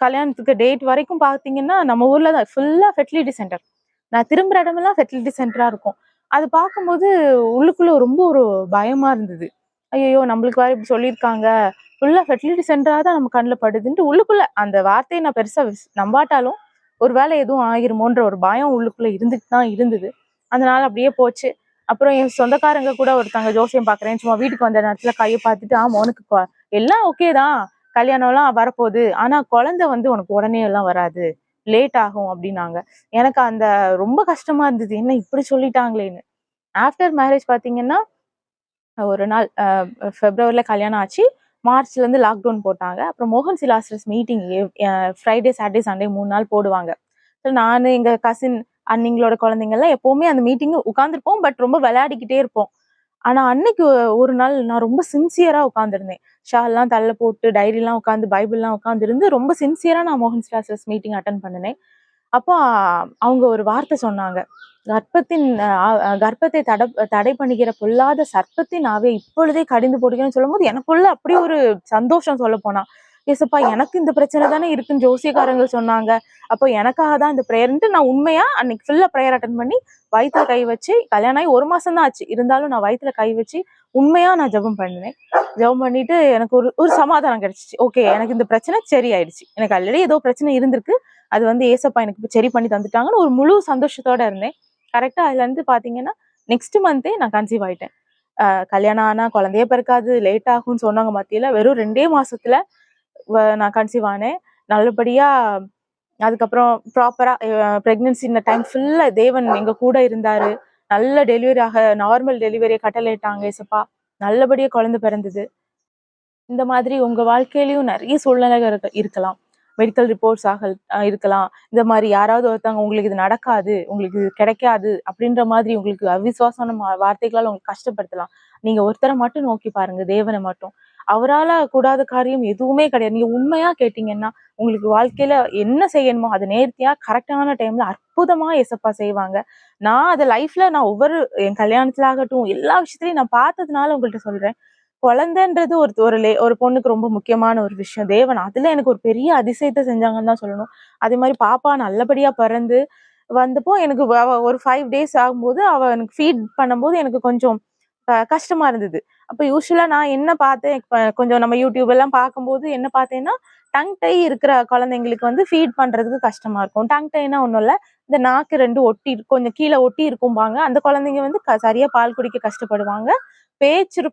கல்யாணத்துக்கு டேட் வரைக்கும் பாத்தீங்கன்னா நம்ம ஊர்ல தான் ஃபுல்லா ஃபெர்டிலிட்டி சென்டர், நான் திரும்புற இடமெல்லாம் ஃபெர்டிலிட்டி சென்டரா இருக்கும். அது பார்க்கும்போது உள்ளுக்குள்ள ரொம்ப ஒரு பயமா இருந்தது. ஐயோ, நம்மளுக்கு வேற இப்படி சொல்லியிருக்காங்க, ஃபுல்லா ஃபெர்டிலிட்டி சென்டரா தான் நம்ம கண்ணில் படுதுன்ட்டு உள்ளுக்குள்ள அந்த வார்த்தையை நான் பெருசா நம்பாட்டாலும் ஒரு வேலை எதுவும் ஆகிருமோன்ற ஒரு பயம் உள்ளுக்குள்ள இருந்துட்டு தான் இருந்தது. அதனால அப்படியே போச்சு. அப்புறம் என் சொந்தக்காரங்க கூட ஒருத்தவங்க ஜோசியம் பாக்குறேன் சும்மா வீட்டுக்கு வந்த நேரத்துல கையை பார்த்துட்டு, ஆமா உனக்கு எல்லாம் ஓகே தான், கல்யாணம் எல்லாம் வரப்போகுது, ஆனா குழந்தை வந்து உனக்கு உடனே எல்லாம் வராது, லேட் ஆகும் அப்படின்னாங்க. எனக்கு அந்த ரொம்ப கஷ்டமா இருந்தது, என்ன இப்படி சொல்லிட்டாங்களேன்னு. ஆஃப்டர் மேரேஜ் பாத்தீங்கன்னா ஒரு நாள் பிப்ரவரியில கல்யாணம் ஆச்சு, மார்ச்ல இருந்து லாக்டவுன் போட்டாங்க. அப்புறம் மோகன் சிலாஸ்டர்ஸ் மீட்டிங் ஃப்ரைடே சாட்டர்டே சண்டே 3 நாள் போடுவாங்க. நானு எங்க கசின் அண்ணிங்களோட குழந்தைங்க எல்லாம் எப்பவுமே அந்த மீட்டிங் உட்காந்துருப்போம், பட் ரொம்ப விளையாடிக்கிட்டே இருப்போம். ஆனா அன்னைக்கு ஒரு நாள் நான் ரொம்ப சின்சியரா உட்காந்துருந்தேன், ஷால்லாம் தள்ள போட்டு டைரிலாம் உட்காந்து பைபிள்லாம் உட்காந்து இருந்து ரொம்ப சின்சியரா நான் மோகன் சிலாஸ்டர்ஸ் மீட்டிங் அட்டன் பண்ணினேன். அப்போ அவங்க ஒரு வார்த்தை சொன்னாங்க, கர்ப்பத்தை தடை பண்ணுகிற பொல்லாத சர்ப்பத்தின் ஆவியை இப்பொழுதே கடிந்து போடுகிறேன்னு சொல்லும் போது எனக்குள்ள அப்படி ஒரு சந்தோஷம் சொல்ல போனா. ஏசப்பா எனக்கு இந்த பிரச்சனை தானே இருக்குன்னு ஜோசியக்காரங்க சொன்னாங்க, அப்போ எனக்காக தான் இந்த ப்ரேயர்ன்ட்டு நான் உண்மையா அன்னைக்கு ஃபுல்லா ப்ரேயர் அட்டன் பண்ணி வயிற்றுல கை வச்சு, கல்யாணம் ஆகி 1 மாசம் தான் ஆச்சு, இருந்தாலும் நான் வயிற்றுல கை வச்சு உண்மையா நான் ஜெபம் பண்ணினேன். ஜெபம் பண்ணிட்டு எனக்கு ஒரு ஒரு சமாதானம் கிடைச்சிச்சு. ஓகே, எனக்கு இந்த பிரச்சனை சரி ஆயிடுச்சு, எனக்கு ஆல்ரெடி ஏதோ பிரச்சனை இருந்திருக்கு, அது வந்து ஏசப்பா எனக்கு சரி பண்ணி தந்துட்டாங்கன்னு ஒரு முழு சந்தோஷத்தோட இருந்தேன். கரெக்டா அதுல இருந்து பாத்தீங்கன்னா நெக்ஸ்ட் மந்தே நான் கன்சீவ் ஆயிட்டேன். கல்யாணம் ஆனா குழந்தையே பிறக்காது, லேட் ஆகும்னு சொன்னவங்க மத்தியில வெறும் 2 மாசத்துல நான் கன்சீவ் ஆனேன். நல்லபடியா அதுக்கப்புறம் ப்ராப்பரா பிரெக்னன்சி இந்த டைம் ஃபுல்லா தேவன் எங்க கூட இருந்தாரு. நல்ல டெலிவரி ஆக நார்மல் டெலிவரியை கட்டளையிட்டாங்க ஏசப்பா. நல்லபடியா குழந்தை பிறந்தது. இந்த மாதிரி உங்க வாழ்க்கையிலயும் நிறைய சூழ்நிலைகள் இருக்கலாம். மெடிக்கல் ரிப்போர்ட்ஸ் இருக்கலாம். இந்த மாதிரி யாராவது ஒருத்தவங்க உங்களுக்கு இது நடக்காது, உங்களுக்கு இது கிடைக்காது அப்படின்ற மாதிரி உங்களுக்கு அவிசுவாசமான வார்த்தைகளால் உங்களுக்கு கஷ்டப்படுத்தலாம். நீங்க ஒருத்தரை மட்டும் நோக்கி பாருங்க, தேவனை மட்டும். அவரால கூடாத காரியம் எதுவுமே கிடையாது. நீங்க உண்மையா கேட்டீங்கன்னா உங்களுக்கு வாழ்க்கையில என்ன செய்யணுமோ அதை நேர்த்தியா கரெக்டான டைம்ல அற்புதமா ஏசப்பா செய்வாங்க. நான் அதை லைஃப்ல நான் ஒவ்வொரு என் கல்யாணத்துல ஆகட்டும் எல்லா விஷயத்திலையும் நான் பார்த்ததுனால உங்கள்கிட்ட சொல்றேன். குழந்தைன்றது ஒரு பொண்ணுக்கு ரொம்ப முக்கியமான ஒரு விஷயம். தேவன் அதுல எனக்கு ஒரு பெரிய அதிசயத்த செஞ்சாங்கன்னு தான் சொல்லணும். அதே மாதிரி பாப்பா நல்லபடியா பிறந்து வந்தப்போ எனக்கு ஒரு 5 டேஸ் ஆகும்போது அவ எனக்கு ஃபீட் பண்ணும்போது எனக்கு கொஞ்சம் கஷ்டமா இருந்தது. அப்ப யூசுவலா நான் என்ன பார்த்தேன், கொஞ்சம் நம்ம யூடியூப் எல்லாம் பார்க்கும்போது என்ன பார்த்தேன்னா, டங் டை இருக்கிற குழந்தைங்களுக்கு வந்து ஃபீட் பண்றதுக்கு கஷ்டமா இருக்கும். டங் டைனா ஒண்ணும் இல்ல, இந்த நாக்கு 2 கொஞ்சம் கீழே ஒட்டி இருக்கும்பாங்க. அந்த குழந்தைங்க வந்து சரியா பால் குடிக்க கஷ்டப்படுவாங்க.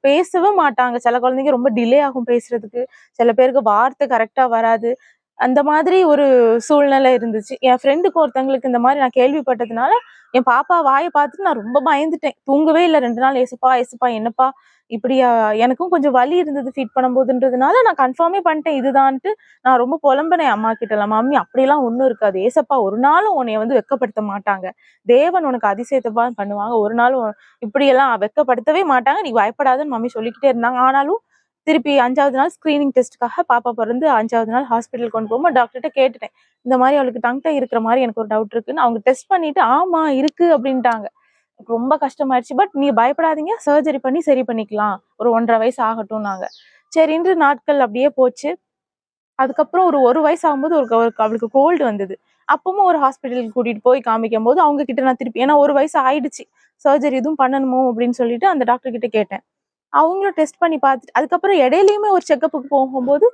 பேசவே மாட்டாங்க. சில குழந்தைங்க ரொம்ப டிலே ஆகும் பேசுறதுக்கு. சில பேருக்கு வார்த்தை கரெக்டா வராது. அந்த மாதிரி ஒரு சூழ்நிலை இருந்துச்சு. என் ஃப்ரெண்டுக்கு ஒருத்தங்களுக்கு இந்த மாதிரி நான் கேள்விப்பட்டதுனால, என் பாப்பா வாய பார்த்துட்டு நான் ரொம்ப பயந்துட்டேன். தூங்கவே இல்ல 2 நாள். ஏசப்பா, ஏசப்பா என்னப்பா இப்படியா? எனக்கும் கொஞ்சம் வலி இருந்தது ஃபீட் பண்ணும்போதுன்றதுனால நான் கன்ஃபார்மே பண்ணிட்டேன் இதுதான்ட்டு. நான் ரொம்ப புலம்பினேன் அம்மா கிட்டலாம். மம்மி அப்படிலாம் ஒண்ணும் இருக்காது. ஏசப்பா ஒரு நாளும் உன்னைய வந்து வெட்கப்படுத்த மாட்டாங்க. தேவன் உனக்கு அதிசயத்தப்பா பண்ணுவாங்க. ஒரு நாளும் இப்படியெல்லாம் வெட்கப்படுத்தவே மாட்டாங்க. நீ பயப்படாதன்னு மம்மி சொல்லிக்கிட்டே இருந்தாங்க. ஆனாலும் திருப்பி 5வது நாள் ஸ்கிரீனிங் டெஸ்ட்டுக்காக பாப்பா பிறந்து 5வது நாள் ஹாஸ்பிட்டல் கொண்டு போகும்போது டாக்டர்கிட்ட கேட்டுட்டேன். இந்த மாதிரி அவளுக்கு டங் டை இருக்கிற மாதிரி எனக்கு ஒரு டவுட் இருக்குன்னு. அவங்க டெஸ்ட் பண்ணிட்டு ஆமா இருக்கு அப்படின்ட்டாங்க. எனக்கு ரொம்ப கஷ்டமாயிருச்சு. பட் நீ பயப்படாதீங்க, சர்ஜரி பண்ணி சரி பண்ணிக்கலாம். ஒரு 1 1/2 வயசு ஆகட்டும்னாங்க. சரின்னு நாட்கள் அப்படியே போச்சு. அதுக்கப்புறம் ஒரு வயசு ஆகும்போது அவளுக்கு கோல்டு வந்தது. அப்பவும் ஒரு ஹாஸ்பிட்டலுக்கு கூட்டிட்டு போய் காமிக்கும்போது அவங்க கிட்ட நான் திருப்பி ஏன்னா 1 வயசு ஆயிடுச்சு. சர்ஜரி எதுவும் பண்ணணுமோ அப்படின்னு சொல்லிட்டு அந்த டாக்டர் கிட்ட கேட்டேன். அவங்களும் டெஸ்ட் பண்ணி பார்த்துட்டு அதுக்கப்புறம் இடையிலயுமே ஒரு செக்கப்புக்கு போகும்போது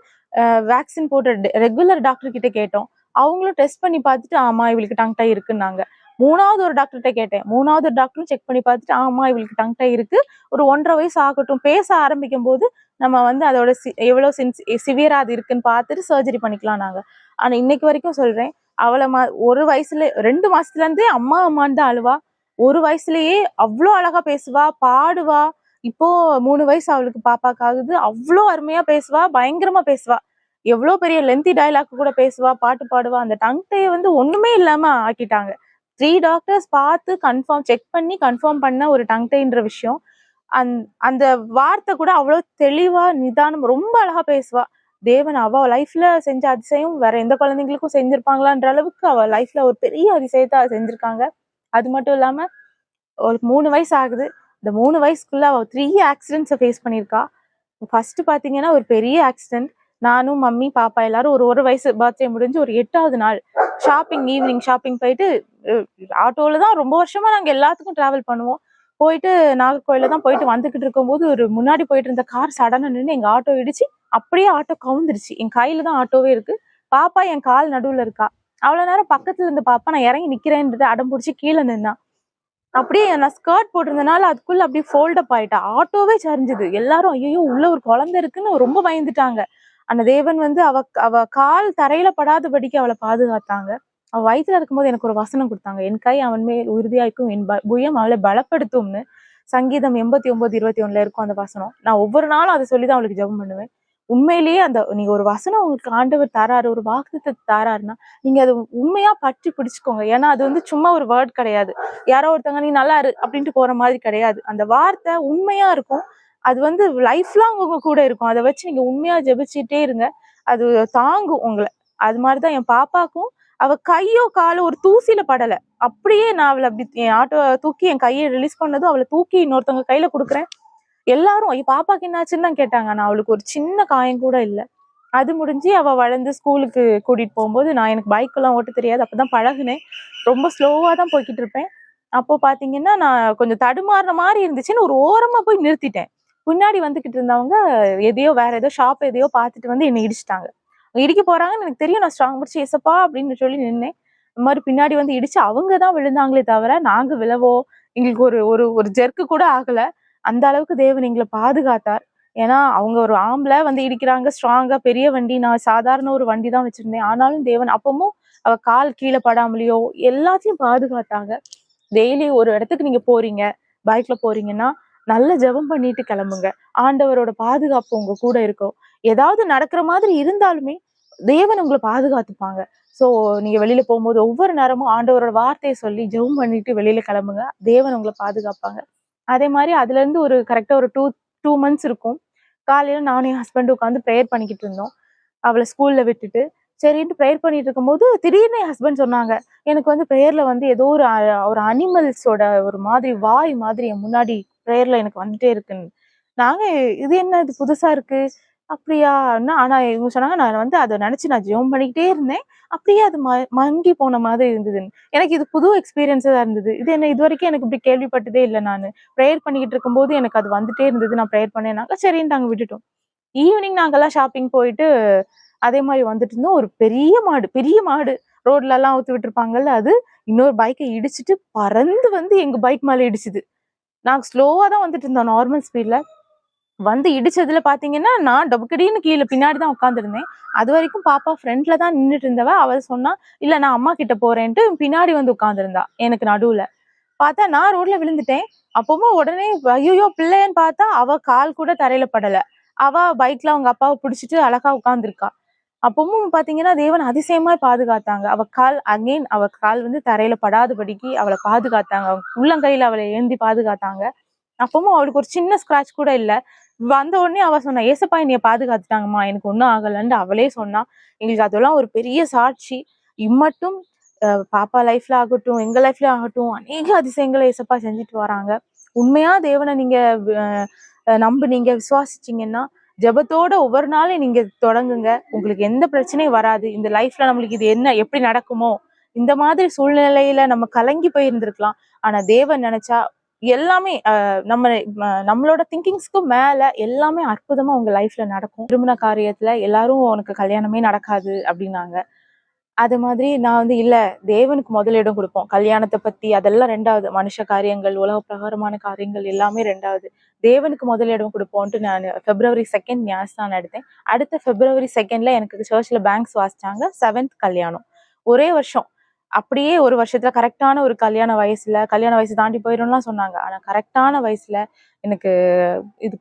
வேக்சின் போட்ட ரெகுலர் டாக்டர் கிட்ட கேட்டோம். அவங்களும் டெஸ்ட் பண்ணி பார்த்துட்டு ஆமா இவளுக்கு டங் டை இருக்குன்னாங்க. 3வது ஒரு டாக்டர்கிட்ட கேட்டேன். 3வது டாக்டரும் செக் பண்ணி பார்த்துட்டு ஆமா இவளுக்கு டங் டை இருக்கு. ஒரு 1 1/2 வயசு ஆகட்டும். பேச ஆரம்பிக்கும் போது நம்ம வந்து அதோட எவ்வளவு சிவியரா அது இருக்குன்னு பார்த்துட்டு சர்ஜரி பண்ணிக்கலாம்னாங்க. ஆனா இன்னைக்கு வரைக்கும் சொல்றேன், அவளை 1 வயசுல 2 மாசத்துல இருந்தே அம்மா அம்மான்னு தான் அழுவா. 1 வயசுலயே அவ்வளோ அழகா பேசுவா, பாடுவா. இப்போ 3 வயசு அவளுக்கு பாப்பாக்கு ஆகுது. அவ்ளோ அருமையா பேசுவா, பயங்கரமா பேசுவா. எவ்ளோ பெரிய லென்த்தி டயலாக் கூட பேசுவா, பாட்டு பாடுவா. அந்த டங் டைய வந்து ஒண்ணுமே இல்லாம ஆக்கிட்டாங்க. 3 டாக்டர்ஸ் பார்த்து செக் பண்ணி கன்ஃபார்ம் பண்ண ஒரு டங் டைன்ற விஷயம். அந் அந்த வார்த்தை கூட அவ்ளோ தெளிவா, நிதானம் ரொம்ப அழகா பேசுவா. தேவன் அவ லைஃப்ல செஞ்ச அதிசயம் வேற எந்த குழந்தைங்களுக்கும் செஞ்சிருப்பாங்களான்ற அளவுக்கு அவ லைஃப்ல ஒரு பெரிய அதிசயத்த செஞ்சிருக்காங்க. அது மட்டும் இல்லாம ஒரு 3 வயசு ஆகுது. இந்த 3 வயசுக்குள்ள அவ 3 ஆக்சிடென்ட்ஸ ஃபேஸ் பண்ணியிருக்கா. ஃபர்ஸ்ட் பாத்தீங்கன்னா ஒரு பெரிய ஆக்சிடென்ட். நானும், மம்மி, பாப்பா எல்லாரும் ஒரு வயசு பர்த்டே முடிஞ்சு ஒரு 8வது நாள் ஈவினிங் ஷாப்பிங் போயிட்டு ஆட்டோல தான் ரொம்ப வருஷமா நாங்க எல்லாத்துக்கும் டிராவல் பண்ணுவோம். போயிட்டு நாகர்கோயில்ல தான் போயிட்டு வந்துகிட்டு இருக்கும்போது ஒரு முன்னாடி போயிட்டு இருந்த கார் சடனா நின்னு எங்க ஆட்டோ இடிச்சு அப்படியே ஆட்டோ கவுந்துருச்சு. என் கையில தான் ஆட்டோவே இருக்கு. பாப்பா என் கால் நடுவுல இருக்கா. அவ்வளவு நேரம் பக்கத்துல இருந்த பாப்பா நான் இறங்கி நிக்கிறேன்றது அடம் பிடிச்சு கீழே நின்னா. அப்படியே நான் ஸ்கர்ட் போட்டிருந்தனால அதுக்குள்ள அப்படியே ஃபோல்ட் அப் ஆயிட்டா. ஆட்டோவே சரிஞ்சுது. எல்லாரும் ஐயையோ உள்ள ஒரு குழந்தை இருக்குன்னு ரொம்ப பயந்துட்டாங்க. அந்த தேவன் வந்து அவ அவ கால் தரையில படாதபடிக்கு அவளை பாதுகாத்தாங்க. அவ வயித்துல இருக்கும்போது எனக்கு ஒரு வசனம் கொடுத்தாங்க. என் கை அவன் மேல் உறுதியாய்க்கும், என் புயம் அவளை பலப்படுத்தும்னு. சங்கீதம் 89:21 இருக்கும் அந்த வசனம். நான் ஒவ்வொரு நாளும் அதை சொல்லிதான் அவளுக்கு ஜெபம் பண்ணுவேன். உண்மையிலேயே நீங்க ஒரு வசனம் உங்களுக்கு ஆண்டவர் தராரு, ஒரு வாக்குத்தத்தத்தை தராருன்னா நீங்க அதை உண்மையா பற்றி பிடிச்சுக்கோங்க. ஏன்னா அது வந்து சும்மா ஒரு வேர்ட் கிடையாது. யாரோ ஒருத்தவங்க நீ நல்லா இரு அப்படின்ட்டு போற மாதிரி கிடையாது. அந்த வார்த்தை உண்மையா இருக்கும். அது வந்து லைஃப் லாங் உங்க கூட இருக்கும். அதை வச்சு நீங்க உண்மையா ஜெபிச்சுட்டே இருங்க. அது தாங்கும் உங்களை. அது மாதிரிதான் என் பாப்பாக்கும் அவ கையோ காலோ ஒரு தூசில படல. அப்படியே நான் அவளை அப்படி என் ஆட்டோ தூக்கி என் கையை ரிலீஸ் பண்ணதும் அவளை தூக்கி இன்னொருத்தவங்க கையில கொடுக்குறேன். எல்லாரும் பாப்பாக்கு என்னாச்சுன்னு தான் கேட்டாங்க. ஆனா அவளுக்கு ஒரு சின்ன காயம் கூட இல்ல. அது முடிஞ்சு அவ வளர்ந்து ஸ்கூலுக்கு கூட்டிட்டு போகும்போது எனக்கு பைக் எல்லாம் ஓட்ட தெரியாது, அப்பதான் பழகுனேன். ரொம்ப ஸ்லோவா தான் போய்கிட்டு இருப்பேன். அப்போ பாத்தீங்கன்னா நான் கொஞ்சம் தடுமாறுன மாதிரி இருந்துச்சுன்னு ஒரு ஓரமா போய் நிறுத்திட்டேன். பின்னாடி வந்துகிட்டு இருந்தவங்க வேற ஏதோ ஷாப் எதையோ பார்த்துட்டு வந்து என்னை இடிச்சிட்டாங்க. இடிக்க போறாங்கன்னு எனக்கு தெரியும். நான் ஸ்ட்ராங் பிடிச்சி ஏசப்பா அப்படின்னு சொல்லி நின்னேன். இந்த மாதிரி பின்னாடி வந்து இடிச்சு அவங்க தான் விழுந்தாங்களே தவிர நாங்க விழவோ எங்களுக்கு ஒரு ஒரு ஒரு ஜெர்க்கு கூட ஆகல. அந்த அளவுக்கு தேவன் எங்களை பாதுகாத்தார். ஏன்னா அவங்க ஒரு ஆம்பளை வந்து இடிக்கிறாங்க, ஸ்ட்ராங்கா பெரிய வண்டி, நான் சாதாரண ஒரு வண்டி தான் வச்சிருந்தேன். ஆனாலும் தேவன் அப்பமும் அவ கால் கீழே படாமலையோ எல்லாத்தையும் பாதுகாத்தாங்க. டெய்லி ஒரு இடத்துக்கு நீங்க போறீங்க, பைக்ல போறீங்கன்னா நல்ல ஜெபம் பண்ணிட்டு கிளம்புங்க. ஆண்டவரோட பாதுகாப்பு உங்க கூட இருக்கும். ஏதாவது நடக்கிற மாதிரி இருந்தாலுமே தேவன் உங்களை பாதுகாத்துப்பாங்க. சோ நீங்க வெளியில போகும்போது ஒவ்வொரு நேரமும் ஆண்டவரோட வார்த்தையை சொல்லி ஜெபம் பண்ணிட்டு வெளியில கிளம்புங்க. தேவன் உங்களை பாதுகாப்பாங்க. அதே மாதிரி அதுல இருந்து ஒரு கரெக்டா ஒரு டூ மந்த்ஸ் இருக்கும். காலையில நானும் என் ஹஸ்பண்ட் உட்காந்து ப்ரேயர் பண்ணிக்கிட்டு இருந்தோம். அவளை ஸ்கூல்ல விட்டுட்டு சரின்ட்டு ப்ரேயர் பண்ணிட்டு இருக்கும்போது திடீர்னு என் ஹஸ்பண்ட் சொன்னாங்க, எனக்கு வந்து ப்ரேயர்ல வந்து ஏதோ ஒரு அனிமல்ஸோட ஒரு மாதிரி வாய் மாதிரி என் முன்னாடி ப்ரேயர்ல எனக்கு வந்துட்டே இருக்குன்னு. நாங்க இது என்ன இது புதுசா இருக்கு அப்படியா? ஆனா இவங்க சொன்னாங்க, நான் வந்து அதை நினைச்சு நான் ஜெபம் பண்ணிக்கிட்டே இருந்தேன். அப்படியே அது மங்கி போன மாதிரி இருந்ததுன்னு. எனக்கு இது புது எக்ஸ்பீரியன்ஸா தான் இருந்தது. இது என்ன இது வரைக்கும் எனக்கு இப்படி கேள்விப்பட்டதே இல்லை. நானு ப்ரேயர் பண்ணிக்கிட்டு இருக்கும்போது எனக்கு அது வந்துட்டே இருந்தது. நான் ப்ரேயர் பண்ணேன்னாங்க சரின்னு நாங்க விட்டுட்டோம். ஈவினிங் நாங்கெல்லாம் ஷாப்பிங் போயிட்டு அதே மாதிரி வந்துட்டு இருந்தோம். ஒரு பெரிய மாடு ரோட்ல எல்லாம் அவுத்து விட்டுருப்பாங்கல்ல, அது இன்னொரு பைக்கை இடிச்சிட்டு பறந்து வந்து எங்க பைக் மேல இடிச்சுது. நாங்க ஸ்லோவா தான் வந்துட்டு இருந்தோம் நார்மல் ஸ்பீட்ல. வந்து இடிச்சதுல பாத்தீங்கன்னா நான் டபுக்கடின்னு கீழே பின்னாடி தான் உட்காந்துருந்தேன். அது வரைக்கும் பாப்பா ஃப்ரண்ட்ல தான் நின்றுட்டு இருந்தவ. அவ சொன்னா இல்ல நான் அம்மா கிட்ட போறேன்ட்டு பின்னாடி வந்து உட்காந்துருந்தா எனக்கு நடுவுல. பார்த்தா நான் ரோட்ல விழுந்துட்டேன். அப்பவும் உடனே ஐயோ பிள்ளைன்னு பார்த்தா அவ கால் கூட தரையில படல. அவ பைக்ல அவங்க அப்பாவை பிடிச்சிட்டு அழகா உட்கார்ந்துருக்கா. அப்பவும் பாத்தீங்கன்னா தேவன் அதிசயமாய் பாதுகாத்தாங்க. அவ கால் வந்து தரையில படாதபடிக்கு அவளை பாதுகாத்தாங்க. அவங்க உள்ளங்கையில அவளை ஏந்தி பாதுகாத்தாங்க. அப்பவும் அவளுக்கு ஒரு சின்ன ஸ்கிராட்ச் கூட இல்ல. வந்த உடனே அவ சொன்னா, ஏசப்பா என்னைய பாதுகாத்துட்டாங்கம்மா, எனக்கு ஒண்ணும் ஆகலன்னு அவளே சொன்னா. எங்களுக்கு அதெல்லாம் ஒரு பெரிய சாட்சி. இம்மட்டும் பாப்பா லைஃப்ல ஆகட்டும், எங்க லைஃப்ல ஆகட்டும், அநேக அதிசயங்களை ஏசப்பா செஞ்சுட்டு வராங்க. உண்மையா தேவனை நீங்க நம்புனீங்க, விசுவாசிச்சீங்கன்னா ஜெபத்தோட ஒவ்வொரு நாளும் நீங்க தொடங்குங்க. உங்களுக்கு எந்த பிரச்சனையும் வராது. இந்த லைஃப்ல நம்மளுக்கு இது என்ன எப்படி நடக்குமோ இந்த மாதிரி சூழ்நிலையில நம்ம கலங்கி போயிருந்திருக்கலாம். ஆனா தேவன் நினைச்சா எல்லாமே நம்மளோட திங்கிங்ஸ்க்கு மேல எல்லாமே அற்புதமா உங்க லைஃப்ல நடக்கும். திருமண காரியத்துல எல்லாரும் உனக்கு கல்யாணமே நடக்காது அப்படின்னாங்க. அது மாதிரி நான் வந்து இல்ல தேவனுக்கு முதலிடம் கொடுப்போம். கல்யாணத்தை பத்தி அதெல்லாம் ரெண்டாவது. மனுஷ காரியங்கள், உலக பிரகாரமான காரியங்கள் எல்லாமே ரெண்டாவது. தேவனுக்கு முதலிடம் கொடுப்போம்ட்டு நான் February 2 ஞானஸ்நானம் எடுத்தேன். அடுத்த February 2 எனக்கு சர்ச்ல பேங்க்ஸ் வாசிச்சாங்க. 7th கல்யாணம். ஒரே வருஷம். அப்படியே ஒரு வருஷத்துல கரெக்டான ஒரு கல்யாண வயசு தாண்டி போயிரும்லாம் சொன்னாங்க. ஆனா கரெக்டான வயசுல எனக்கு இது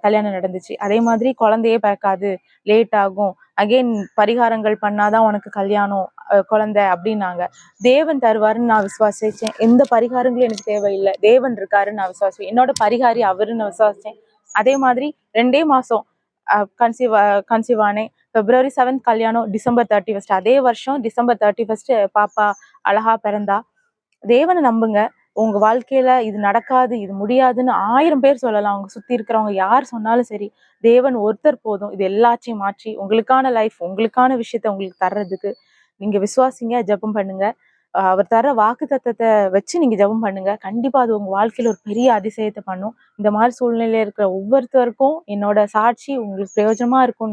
கல்யாணம் நடந்துச்சு. அதே மாதிரி குழந்தையே பிறக்காது, லேட் ஆகும், அகைன் பரிகாரங்கள் பண்ணாதான் உனக்கு கல்யாணம் குழந்தை அப்படின்னாங்க. தேவன் தருவாருன்னு நான் விசுவாசிச்சேன். எந்த பரிகாரங்களும் எனக்கு தேவையில்லை, தேவன் இருக்காருன்னு நான் விசுவாசிச்சேன். என்னோட பரிகாரி அவருன்னு விசுவாசிச்சேன். அதே மாதிரி 2 மாசம் கன்சீவ் ஆனேன். February 7 கல்யாணம், December 31 அதே வருஷம் December 31 பாப்பா அழகா பிறந்தா. தேவனை நம்புங்க. உங்க வாழ்க்கையில இது நடக்காது, இது முடியாதுன்னு 1000 பேர் சொல்லலாம். அவங்க சுத்தி இருக்கிறவங்க யார் சொன்னாலும் சரி, தேவன் ஒருத்தர் போதும் இது எல்லாத்தையும் மாற்றி உங்களுக்கான லைஃப், உங்களுக்கான விஷயத்த உங்களுக்கு தர்றதுக்கு. நீங்க விசுவாசிங்க, ஜெபம் பண்ணுங்க. அவர் தர வாக்குத்தத்தத்தை வச்சு நீங்க ஜெபம் பண்ணுங்க. கண்டிப்பா அது உங்க வாழ்க்கையில ஒரு பெரிய அதிசயத்தை பண்ணும். இந்த மாதிரி சூழ்நிலையில இருக்கிற ஒவ்வொருத்தருக்கும் என்னோட சாட்சி உங்களுக்கு பிரயோஜனமா இருக்கும்.